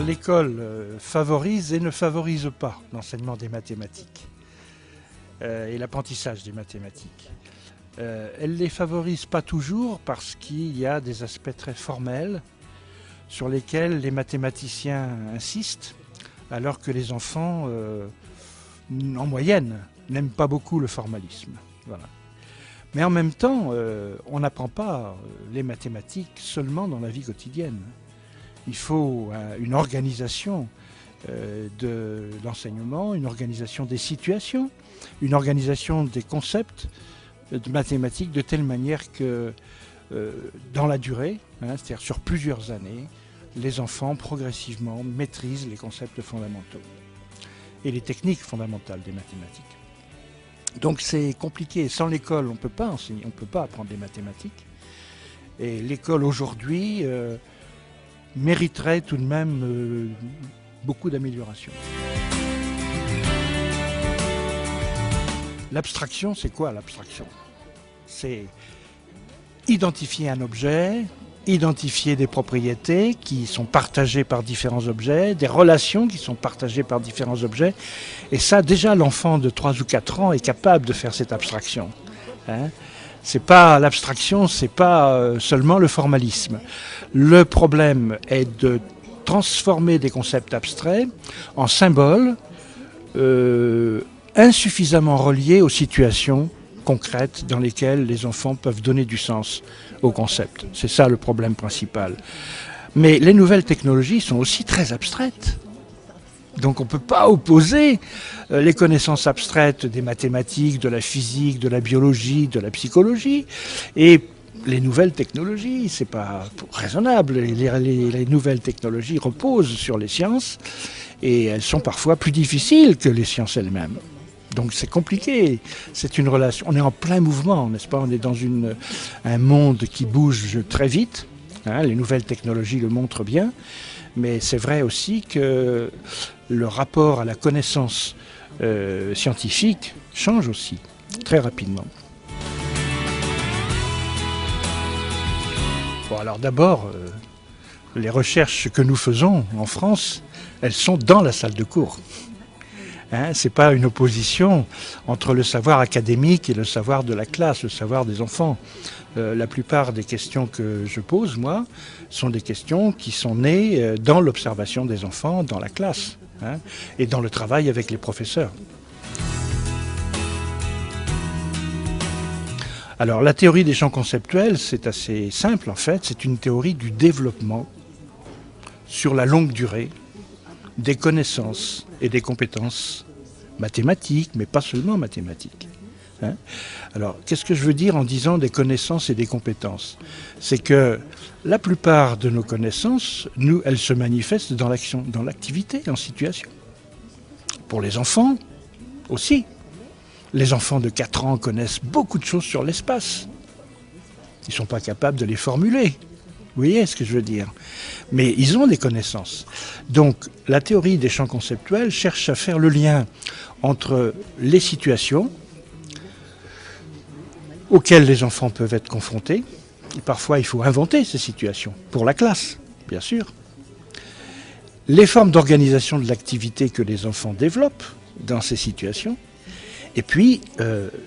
l'école favorise et ne favorise pas l'enseignement des mathématiques et l'apprentissage des mathématiques. Elle ne les favorise pas toujours parce qu'il y a des aspects très formels sur lesquels les mathématiciens insistent, alors que les enfants, en moyenne, n'aiment pas beaucoup le formalisme. Voilà. Mais en même temps, on n'apprend pas les mathématiques seulement dans la vie quotidienne. Il faut une organisation de l'enseignement, une organisation des situations, une organisation des concepts de mathématiques de telle manière que dans la durée, c'est-à-dire sur plusieurs années, les enfants progressivement maîtrisent les concepts fondamentaux et les techniques fondamentales des mathématiques. Donc c'est compliqué. Sans l'école, on ne peut pas enseigner, on ne peut pas apprendre les mathématiques. Et l'école aujourd'hui mériterait tout de même beaucoup d'améliorations. L'abstraction, c'est quoi l'abstraction? C'est identifier un objet, identifier des propriétés qui sont partagées par différents objets, des relations qui sont partagées par différents objets. Et ça, déjà, l'enfant de 3 ou 4 ans est capable de faire cette abstraction. C'est pas l'abstraction, c'est pas seulement le formalisme. Le problème est de transformer des concepts abstraits en symboles insuffisamment reliés aux situations concrètes dans lesquelles les enfants peuvent donner du sens au concept. C'est ça le problème principal. Mais les nouvelles technologies sont aussi très abstraites. Donc on ne peut pas opposer les connaissances abstraites des mathématiques, de la physique, de la biologie, de la psychologie et les nouvelles technologies. C'est pas raisonnable. Les nouvelles technologies reposent sur les sciences et elles sont parfois plus difficiles que les sciences elles-mêmes. Donc c'est compliqué, c'est une relation, on est en plein mouvement, n'est-ce pas? On est dans un monde qui bouge très vite, les nouvelles technologies le montrent bien, mais c'est vrai aussi que le rapport à la connaissance scientifique change aussi, très rapidement. Bon alors d'abord, les recherches que nous faisons en France, elles sont dans la salle de cours. C'est pas une opposition entre le savoir académique et le savoir de la classe, le savoir des enfants. La plupart des questions que je pose, moi, sont des questions qui sont nées dans l'observation des enfants, dans la classe, et dans le travail avec les professeurs. Alors, la théorie des champs conceptuels, c'est assez simple en fait. C'est une théorie du développement sur la longue durée des connaissances et des compétences mathématiques, mais pas seulement mathématiques. Alors, qu'est-ce que je veux dire en disant des connaissances et des compétences? C'est que la plupart de nos connaissances, elles se manifestent dans l'action, dans l'activité, en situation. Pour les enfants aussi. Les enfants de 4 ans connaissent beaucoup de choses sur l'espace. Ils ne sont pas capables de les formuler. Vous voyez ce que je veux dire? Mais ils ont des connaissances. Donc, la théorie des champs conceptuels cherche à faire le lien entre les situations auxquelles les enfants peuvent être confrontés. Et parfois, il faut inventer ces situations, pour la classe, bien sûr. Les formes d'organisation de l'activité que les enfants développent dans ces situations. Et puis,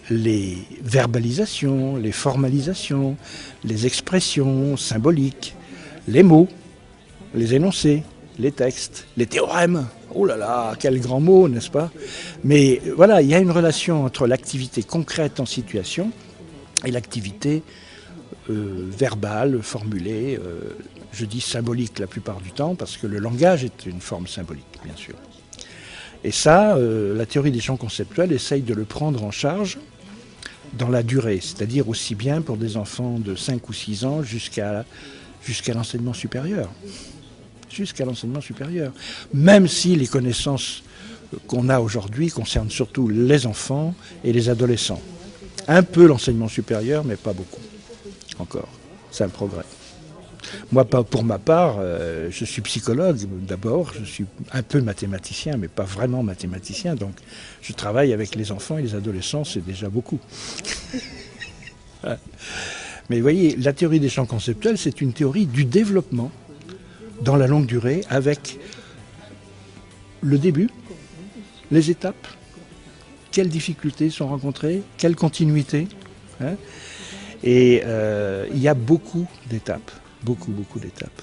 les verbalisations, les formalisations, les expressions symboliques, les mots, les énoncés, les textes, les théorèmes. Oh là là, quel grand mot, n'est-ce pas? Mais voilà, il y a une relation entre l'activité concrète en situation et l'activité verbale, formulée, je dis symbolique la plupart du temps, parce que le langage est une forme symbolique, bien sûr. Et ça, la théorie des champs conceptuels essaye de le prendre en charge dans la durée, c'est-à-dire aussi bien pour des enfants de 5 ou 6 ans jusqu'à l'enseignement supérieur. Jusqu'à l'enseignement supérieur. Même si les connaissances qu'on a aujourd'hui concernent surtout les enfants et les adolescents. Un peu l'enseignement supérieur, mais pas beaucoup. Encore. C'est un progrès. Moi, pour ma part, je suis psychologue d'abord, je suis un peu mathématicien, mais pas vraiment mathématicien, donc je travaille avec les enfants et les adolescents, c'est déjà beaucoup. Mais vous voyez, la théorie des champs conceptuels, c'est une théorie du développement dans la longue durée avec le début, les étapes, quelles difficultés sont rencontrées, quelle continuité, hein. Et il y a beaucoup d'étapes, beaucoup d'étapes.